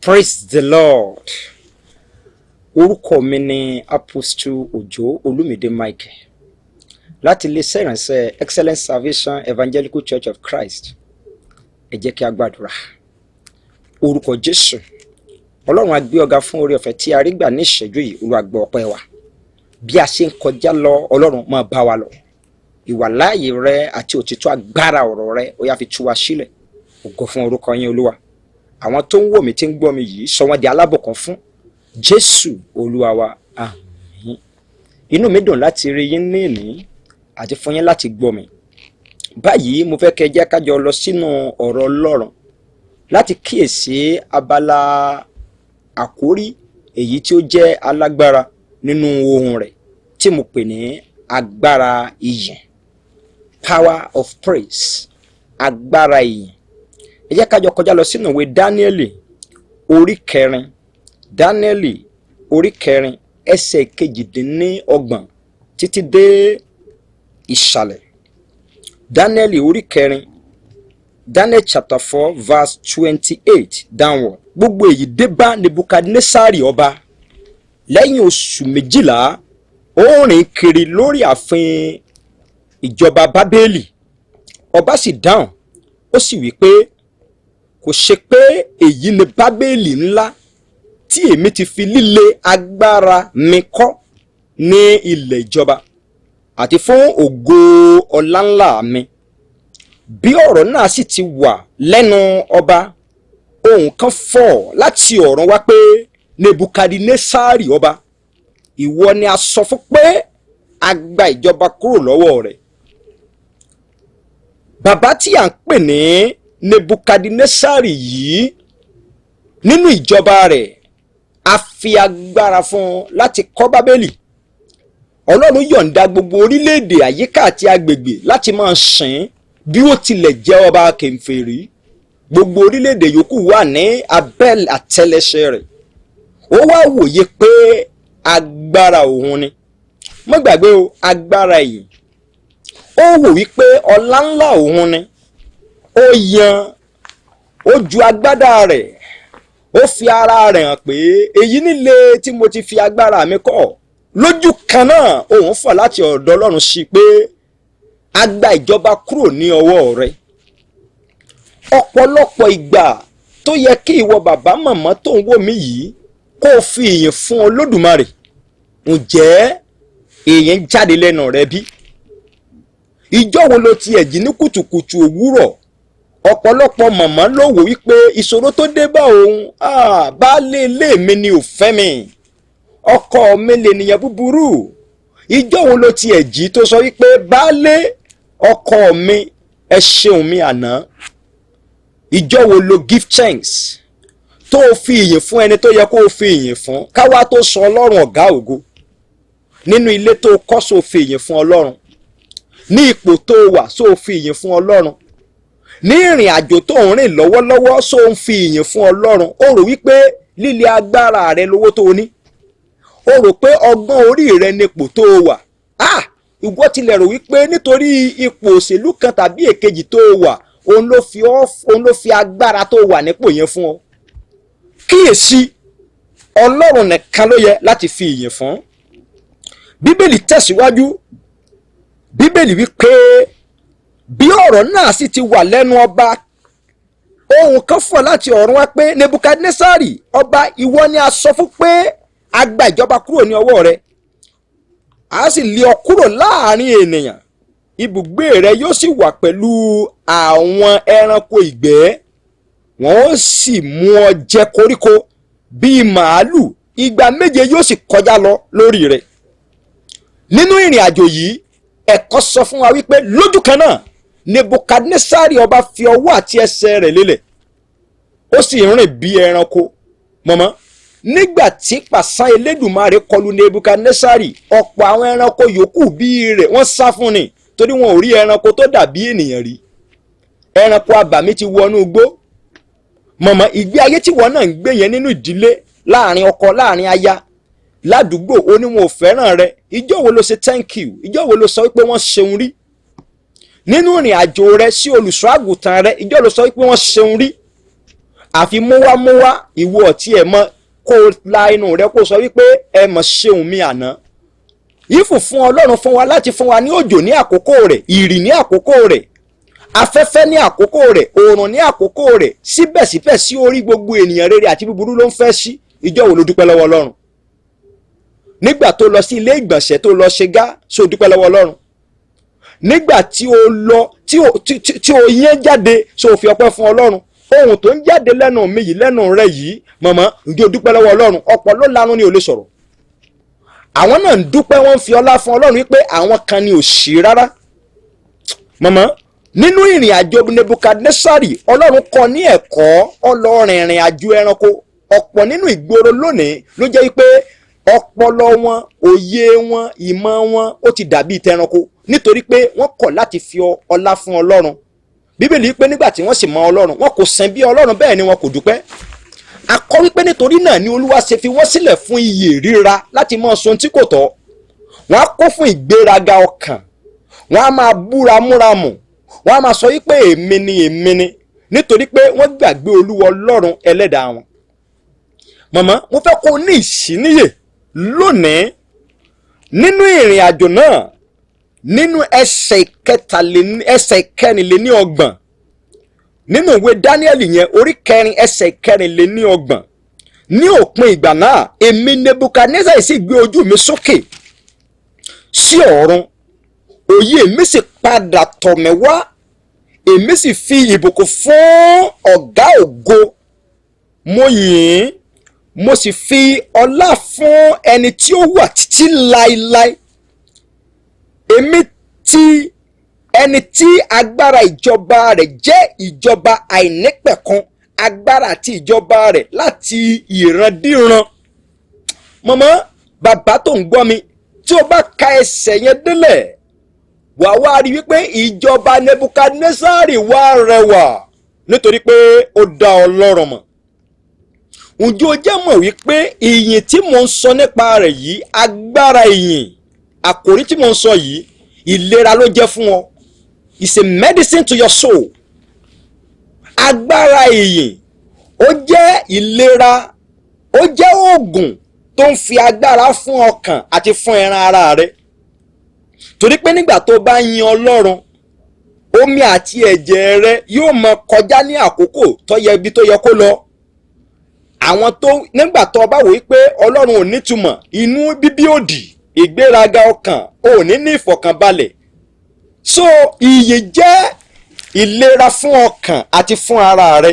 Praise the Lord. Orúkọ mi ni Apostle Òjó Olúmídé Michael láti iléeṣẹ́ ìránṣẹ́ Excellent Salvation Evangelical Church of Christ. Ẹ jẹ́ kí a gbàdúrà. Orúkọ Jésù. Ọlọ́run á gbé ọ̀gá fún oore ọ̀fẹ́ tí a rí gbà ní ìṣẹ́jú yìí. Olúwa gbọ́ ọpẹ́ wa. Bí a ṣe ń kọjá lọ, Ọlọ́run máa bá wa lọ. Ìwàláàyè rẹ àti òtítọ́ agbára ọ̀rọ̀ rẹ ó yá fi tú wa sílẹ̀. Ògo fún orúkọ yín Olúwa. Àwọn tó ń wò mí tí ń gbọ́ mi yìí sọ wọ́n di alábùkún fún Jésù Olúwa wa. Àmín. Inú mi dùn láti rí yín ní ìní àti fún yín láti gbọ́ mi. Báyìí mo fẹ́ kẹ́ jẹ́ ká jọ lọ sínú ọ̀rọ̀ Ọlọ́run láti kíyèsí abala àkórí èyí tí ó jẹ́ alágbára nínú ohun rẹ̀ tí mo pè ní agbára ìyìn, power of praise, agbára ìyìn. Ẹ jẹ́ ká jọ kọjá lọ sínú ìwé Dáníẹ́lì orí kẹrin, Dáníẹ́lì orí kẹrin ẹsẹ̀ kejìdínlọ́gbọ̀n títí dé ìsàlẹ̀. Dáníẹ́lì orí kẹrin, Daniel chapter 4 verse 28 downward. Gbogbo èyí dé bá Nebukadnesari ọba lẹ́yìn oṣù méjìlá ó rìn kiri lórí ààfin ìjọba Bábélì. Ọba sì dáhùn ó sì wí pé kò ṣe pé èyí ni Bábélì ńlá tí èmi ti fi líle agbára mi kọ́ ní ilẹ̀ ìjọba àti fún ògo ọláńlá mi. Bí ọ̀rọ̀ náà sì ti wà lẹ́nu ọba, ohùn kan fọ̀ láti ọ̀run wá pé Nebukadnesari ọba, ìwọ ni a sọ fún pé a gba ìjọba kúrò lọ́wọ́ rẹ̀. Bàbá tí à ń pè ní Nebukadnesari yìí, nínú ìjọba rẹ̀ a fi agbára fún láti kọ́ Bábélì. Ọlọ́run yọ̀ǹda gbogbo orílẹ̀-èdè àyíká àti agbègbè láti máa sìn bí ó tilẹ̀ jẹ́ ọba kèfèrí. Gbogbo orílẹ̀-èdè yòókù wà ní abẹ́ àtẹ́lẹsẹ̀ rẹ̀. Ó wá wòye pé agbára òun ni. Má gbàgbé o, agbára yìí. Ó wò wípé ọlá ńlá òun ni. Ó yan, ó ju agbádá rẹ̀, ó fi ara rẹ̀ hàn pé èyí nílé tí mo ti fi agbára mi kọ́. Lójú kan náà òun fọ̀ láti ọ̀dọ̀ Ọlọ́run sí pé a gba ìjọba kúrò ní ọwọ́ rẹ̀. Ọ̀pọ̀lọpọ̀ ìgbà tó yẹ kí ìwọ bàbá màmá tó ń wò mí yìí kó o fi ìyìn fún Olódùmarè. Ǹjẹ́ ìyìn jáde lẹ́nu rẹ bí? Ìjọ wo lo tiẹ̀ jí ní kùtùkùtù òwúrọ̀? Ọ̀pọ̀lọpọ̀ màmá ló wò wípé ìṣòro tó dé bá òun, baálé ilé mi ni ò fẹ́ mi, ọkọ mi lènìyàn búburú. Ìjọ wo lo tiẹ̀ jí tó sọ wípé baálé ọkọ mi ẹ ṣeun mi àná? Ìjọ wo lo give thanks tó fi ìyìn fún ẹni tó yẹ kó o fi ìyìn fún? Káwá tó sọ Ọlọ́run ọ̀gá ògo. Nínú ilé tó kọ́ só fi ìyìn fún Ọlọ́run. Ní ipò tó wà só fi ìyìn fún Ọlọ́run. Ní ìrìn àjò tó ń rìn lọ́wọ́lọ́wọ́ só ń fi ìyìn fún Ọlọ́run. Ó rò wípé líle agbára rẹ lówó tó ní. Ó rò pé ọgbọ́n orí rẹ nípò tó wà. Ìwọ tilẹ̀ rò wípé nítorí ipò òṣèlú kan tàbí èkejì tó wà, òun ló fi agbára tó wà nípò yẹn fún ọ. Kíyèsí, Ọlọ́run nìkan ló yẹ láti fi ìyìn fún. Bíbélì tẹ̀síwájú. Bíbélì wípé bí ọ̀rọ̀ náà sì ti wà lẹ́nu ọba, ohùn kan fọ̀ láti ọ̀run wá pé Nebukadnesari ọba, ìwọ ni a sọ fún pé a gba ìjọba kúrò ní ọwọ́ rẹ. A sì lé ọ kúrò láàrin ènìyàn. Ibùgbé rẹ yóò sì wà pẹ̀lú àwọn ẹranko ìgbẹ́. Wọ́n ó sì mú ọ jẹ koríko bíi màálù. Ìgbà méje yóò sì kọjá lọ lórí rẹ̀. Nínú ìrìn àjò yìí, ẹ̀kọ́ sọ fún wa wípé lójú kan náà Nebukadnesari ọba fi ọwọ́ àti ẹsẹ̀ rẹ̀ lélẹ̀. Ó sì rìn bí ẹranko. Mọ̀mọ́, nígbà tí pàṣán Elédùmarè kọlù Nebukadnesari, ọ̀pọ̀ àwọn ẹranko yòókù bí rẹ̀ wọ́n sá fún ni torí wọn ò rí ẹranko tó dàbí ènìyàn rí. Ẹranko abàmì ti wọnú igbó. Mọ̀mọ́, ìgbé ayé tí wọ́n náà ń gbé yẹn nínú ìdílé, láàrin ọkọ láàrin aya, ládùúgbò oníwọn ò fẹ́ràn rẹ. Ìjọ wo ló ṣe thank you? Ìjọ wo ló sọ wípé wọ́n ṣeun rí? Nínú ìrìn àjò rẹ sí olùṣọ́ àgùntàn rẹ, ìjọ ló sọ wípé wọ́n ṣeun rí? àfi múwámúwá ìwọ ọ̀tí ẹ̀ mọ́ kó la inú rẹ kó sọ wípé ẹ mọ̀ ṣeun mi àná. Ìfù fún Ọlọ́run fún wa láti fún wa ní òjò ní àkókò rẹ̀, ìrì ní àkókò rẹ̀, afẹ́fẹ́ ní àkókò rẹ̀, oòrùn ní àkókò rẹ̀, síbẹ̀síbẹ̀ sí orí gbogbo ènìyàn rere àti búburú ló ń fẹ́ sí. Ìjọ́ wo ló dúpẹ́ lọ́wọ́ Ọlọ́run? Nígbà tó lọ sí ilé ìgbọ̀nsẹ̀ tó lọ ṣe gá, so dúpẹ́ lọ́wọ́ Ọlọ́run? Nígbà tí o lọ tí o yẹn jáde, so fi ọpẹ́ fún Ọlọ́run? Ohun tó ń jáde lẹ́nu mi yìí, lẹ́nu rẹ yìí, mọ̀mọ́ ǹjẹ́ o dúpẹ́ lọ́wọ́ Ọlọ́run? Ọ̀pọ̀ ló lanu ni ò lè sọ̀rọ̀. Àwọn náà ń dúpẹ́, wọ́n ń fi ọlá fún Ọlọ́run wípé àwọn kan ni ò sí rárá. Mọ̀mọ́ nínú ìrìn àjò Nebukadnesari, Ọlọ́run kọ́ ní ẹ̀kọ́ ọlọ́rin ìrìn àjò ẹranko. Ọ̀pọ̀ nínú ìgboro lónìí ló jẹ́ wípé ọpọlọ wọn, òye wọn, ìmọ̀ wọn ó ti dàbí tẹranko nítorí pé wọ́n kọ̀ láti fi ọlá fún Ọlọ́run. Bíbélì pé nígbà tí wọ́n sì mọ Ọlọ́run, wọn kò sìn bí Ọlọ́run, bẹ́ẹ̀ ni wọn kò dúpẹ́. A kọ wípé nítorí náà ni Olúwa ṣe fi wọ́n sílẹ̀ fún iyè ríra láti mọ sọ tí kò tọ́. Wọ́n á kó fún ìgbéraga ọkàn, wọ́n á máa búra múramù, wọ́n á máa sọ wípé èmi ni nítorí pé wọ́n gbàgbé Olúwa Ọlọ́run ẹlẹ́dàá wọn. Màmá, mo fẹ́ kó ní ìṣíníyè lónìí nínú ìrìn àjò náà, nínú ẹsẹ̀ ìkẹrìnléníọgbọ̀n nínú ìwé Dáníẹ́lì yẹn, orí kẹrin ẹsẹ̀ ìkẹrìnléníọgbọ̀n. Ní òpin ìgbà náà, èmi Nebukadnesari sì gbé ojú mi sókè sí ọ̀run, òye mi sì padà tọ̀ mí wá, èmi sì fi ìbùkún fún ọ̀gá ògo, mo yìn ín, mo sì fi ọlá fún ẹni tí ó wà títí láéláé. Èmi ti ẹni tí agbára ìjọba rẹ̀ jẹ́ ìjọba àìnípẹ̀kun, agbára àti ìjọba rẹ̀ láti ìrandíran. Mọ̀mọ́, bàbá tó ń gbọ́ mi, tí o bá ka ẹsẹ̀ yẹn délẹ̀, wà wá rí wípé ìjọba Nebukadnesari wá rẹwà nítorí pé ó dá Ọlọ́run mọ̀. Ǹjẹ́ o jẹ́ mọ̀ wípé ìyìn tí mo ń sọ nípa rẹ̀ yìí, agbára ìyìn, àkòrí tí mo ń sọ yìí, ìlera ló jẹ́ fún ọ. It's a medicine to your soul. Agbára ìyìn ó jẹ́ ìlera, ó jẹ́ oògùn tó ń fi agbára fún ọkàn àti fún ẹran ara rẹ. Torí pé nígbà tó bá yin Ọlọ́run, omi àti ẹ̀jẹ̀ rẹ yóò máa kọjá ní àkókò tó yẹ ibi tó yẹ kó lọ. Àwọn tó nígbà tó bá wò wípé Ọlọ́run ò nítumọ̀, inú bíbí òdì, ìgbéraga ọkàn, ò ní ìfọ̀kànbalẹ̀. So ìyè jẹ́ ìlera fún ọkàn àti fún ara rẹ.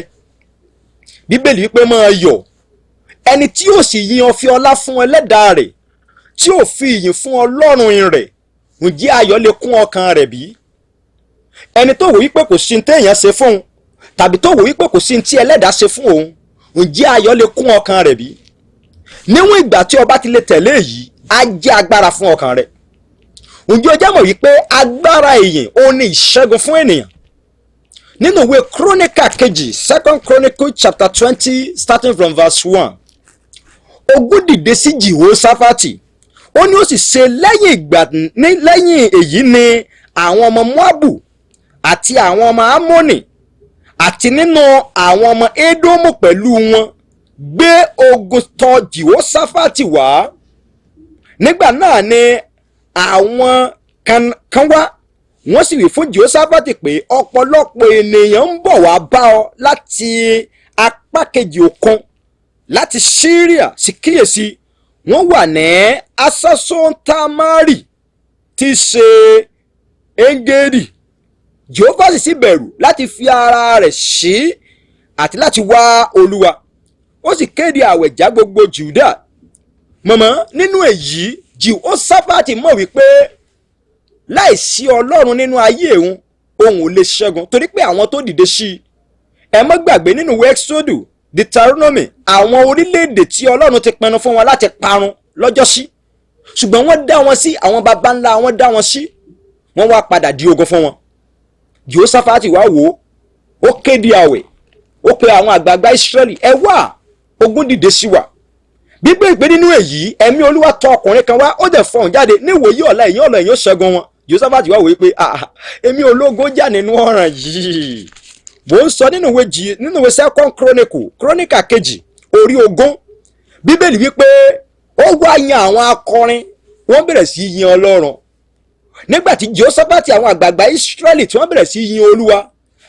Bíbélì wípé máa yọ̀, ẹni tí ó sì yin ọ fi ọlá fún ẹlẹ́dàá rẹ̀, tí ó fi ìyìn fún Ọlọ́run rẹ̀, ǹjẹ́ ayọ̀ lè kún ọkàn rẹ̀ bí? Ẹni tó wò wípé kò sí téèyàn ṣe fún un, tàbí tó wò wípé kò sí tí ẹlẹ́dàá ṣe fún òun, ǹjẹ́ ayọ̀ lè kún ọkàn rẹ̀ bí? Níwọ̀n ìgbà tí o bá ti lè tẹ̀lé èyí, á jẹ́ agbára fún ọkàn rẹ̀. Ǹjẹ́ o jẹ́ mọ̀ wípé agbára ìyìn ó ní ìṣẹ́gun fún ènìyàn? Nínú ìwé Kíróníkà kejì, 2 Chronicle chapter 20 starting from verse 1. Ogun dìde sí Jèhóṣáfátì, ó ní ó sì ṣe lẹ́yìn èyí ni àwọn ọmọ Móábù àti àwọn ọmọ Ámónì àti nínú àwọn ọmọ Édómù pẹ̀lú wọn gbé ogun tọ̀ Jèhóṣáfátì wá. Nígbà náà ni àwọn kan wá, wọ́n sì wí fún Jèhóṣáfátì pé ọ̀pọ̀lọpọ̀ ènìyàn ń bọ̀ wá bá ọ láti apá kejì òkun, láti Síríà. Sì kíyèsí, wọ́n wà ní Asasontamari tí í ṣe Engedi. Jèhófà sì bẹ̀rù láti fi ara rẹ̀ sí àti láti wá Olúwa. Ó sì kéde àwẹ̀já gbogbo Júdà. Mọ̀mọ́, nínú èyí Jèhóṣáfátì mọ̀ wípé láìsí Ọlọ́run nínú ayé òun, òun ò lè ṣẹ́gun, torí pé àwọn tó dìde sí i. Ẹ má gbàgbé nínú ìwé Exodus, Deuteronomy, àwọn orílẹ̀-èdè tí Ọlọ́run ti pinnu fún wọn láti parun lọ́jọ́sí, ṣùgbọ́n wọ́n dá wọn sí, àwọn baba ńlá wọn dá wọn sí, wọ́n wá padà di ogun fún wọn. Jèhóṣáfátì wá wò ó kéde àwẹ̀, ó pe àwọn àgbààgbà Ísírẹ́lì, ẹ wá, ogun dìde sí wa. Bíbélì ìgbé nínú èyí, ẹ̀mí Olúwa tọ̀ ọkùnrin kan wá, ó dẹ̀ fọhùn jáde, ní ìwòyí ọ̀la èyàn ó ṣẹ́gun wọn. Jèhóṣáfátì wá wò pé èmi ológo jà nínú ọ̀ràn yìí, bó ń sọ nínú ìwé Second Chronicle Chronicle kejì orí 20 bíbélì wípé ó wá yan àwọn akọrin wọ́n bẹ̀rẹ̀ sí yin Ọlọ́run nígbàtí Jehoṣafati àwọn àgbààgbà Israẹli tí wọ́n bẹ̀rẹ̀ sí yin Olúwa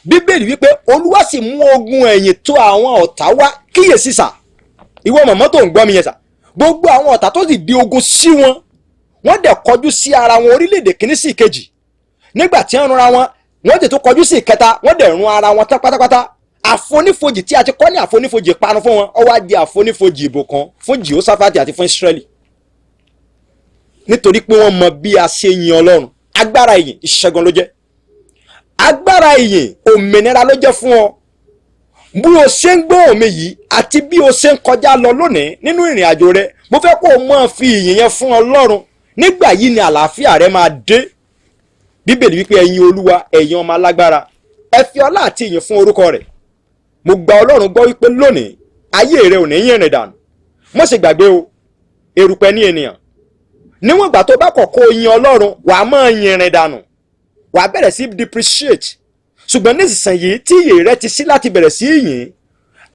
bíbélì wípé Olúwa sì mú ogun ẹ̀yìn tó àwọn ọ̀tá wá kíyèsí sà ìwọ mọ̀mọ́ tó ń gbọ́ mi yẹn sà gbogbo àwọn ọ̀tá tó sì di ogun sí wọn wọ́n dẹ̀ kọjú sí ara wọn orílẹ̀-èdè kìíní sí ìkejì nígbà tí wọ́n rúnra wọn wọ́n dẹ̀ tó kọjú sí ìkẹta wọ́n dẹ̀ rún ara wọn tán pátápátá àfonífojì tí a ti kọ́ ní àfonífojì parun fún wọn ó wá di àfonífojì ìbùkún fún Jehoṣafati àti fún Israẹli nítorí pé wọ́n mọ bí a ṣe yin Ọlọ́run agbára ìyìn ìṣẹ́gun ló jẹ́ agbára ìyìn òmìnira ló jẹ́ fún ọ bí o ṣe ń gbọ́ mi yìí àti bí o ṣe ń kọjá lọ lónìí nínú ìrìn àjò rẹ mo fẹ́ kó o máa fi ìyìn yẹn fún Ọlọ́run nígbà yìí ni àlàáfíà rẹ máa dé bíbélì wípé ẹ̀yin Olúwa ẹ̀yin ọmọ alágbára ẹ fi ọlá àti ìyìn fún orúkọ rẹ̀ mo gba Ọlọ́run gbọ́ wípé lónìí ayé rẹ ò ní yìnrìn dànù mo sì gbàgbé o erùpẹ̀ ní ènìyàn níwọ̀n ìgbà tó bá kọ́kọ́ yin Ọlọ́run wàá máa yìnrìn dànù wàá bẹ̀rẹ̀ sí depreciate ṣùgbọ́n nísinsìnyí tí ìyè rẹ ti sí láti bẹ̀rẹ̀ sí yìn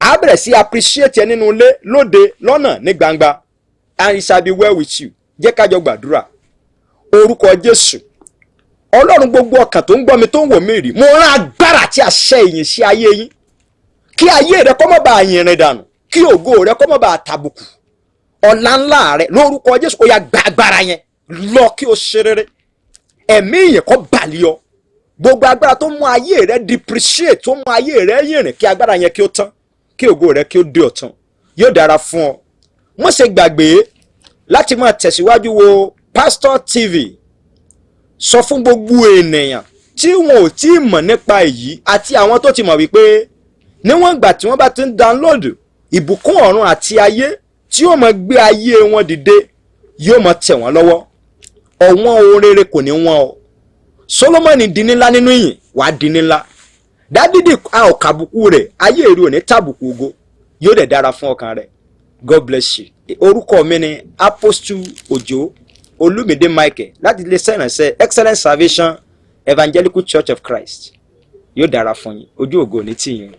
á bẹ̀rẹ̀ sí appreciate ẹ nínú ilé lóde lọ́nà ní gbangba and it shall be well with you jẹ́ ká jọ gbàdúrà orúkọ Jésù Ọlọ́run gbogbo ọkàn tó ń gbọ́ mi tó ń wò mí rí mo rán agbára àti àṣẹ ìyìn sí ayé yín kí ayé rẹ kó má bàa yìnrìn dànù kí ògo rẹ kó má bàa tàbùkù ọlá ńlá rẹ lórúkọ Jésù ó yá gba agbára yẹn lọ kí o ṣe rere ẹ̀mí ìyìn kó bàlí ọ gbogbo agbára tó mú ayé rẹ depreciate tó mú ayé rẹ yìnrìn kí agbára yẹn kí ó tán kí ògo rẹ kí ó dé ọ̀tun yóò dára fún ọ wọ́n ṣe gbàgbé láti máa tẹ̀síwájú wo Pastor TV sọ fún gbogbo ènìyàn tí wọn ò tí ì mọ̀ nípa èyí àti àwọn tó ti mọ̀ wípé níwọ̀n ìgbà tí wọ́n bá ti ń download ìbùkún ọ̀run àti ayé tí yóò máa gbé ayé wọn dìde yóò máa tẹ̀ wọ́n lọ́wọ́ ọ̀wọ́n ohun rere kò ní wọ́n o Solomoni di nílá nínú ìyìn wàá di nílá Dáfídì a ò kàbùkù rẹ̀ ayé èrè ò ní tàbùkù ògo yóò dẹ̀ dára fún ọkàn rẹ̀ God bless you orúkọ mi ni Apostle Òjó Olúmídé Michael láti ilé ìránṣẹ́ Excellent Salvation Evangelical Church of Christ yóò dára fún yín ojú ògo ní tìyín.